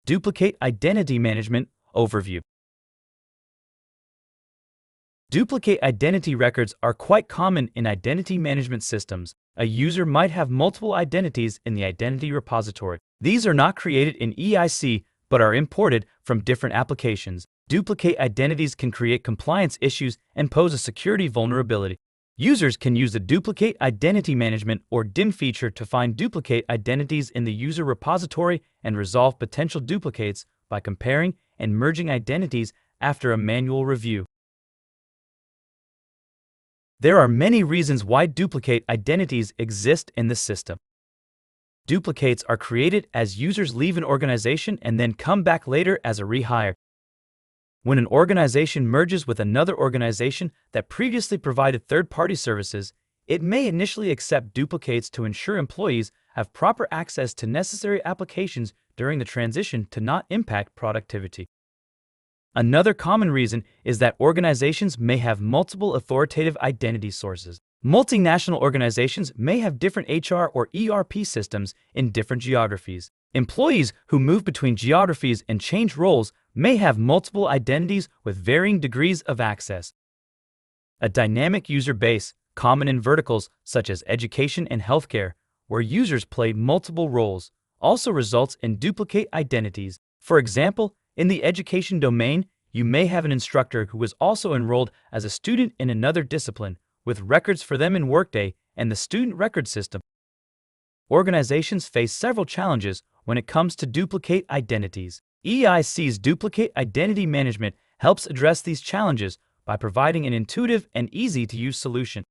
Duplicate Identity Management Overview. Duplicate identity records are quite common in identity management systems. A user might have multiple identities in the identity repository. These are not created in EIC, but are imported from different applications. Duplicate identities can create compliance issues and pose a security vulnerability. Users can use the Duplicate Identity Management or DIM feature to find duplicate identities in the user repository and resolve potential duplicates by comparing and merging identities after a manual review. There are many reasons why duplicate identities exist in the system. Duplicates are created as users leave an organization and then come back later as a rehire. When an organization merges with another organization that previously provided third-party services, it may initially accept duplicates to ensure employees have proper access to necessary applications during the transition to not impact productivity. Another common reason is that organizations may have multiple authoritative identity sources. Multinational organizations may have different HR or ERP systems in different geographies. Employees who move between geographies and change roles may have multiple identities with varying degrees of access. A dynamic user base, common in verticals such as education and healthcare, where users play multiple roles, also results in duplicate identities. For example, in the education domain, you may have an instructor who is also enrolled as a student in another discipline, with records for them in Workday and the student record system. Organizations face several challenges when it comes to duplicate identities. EIC's Duplicate Identity Management helps address these challenges by providing an intuitive and easy-to-use solution.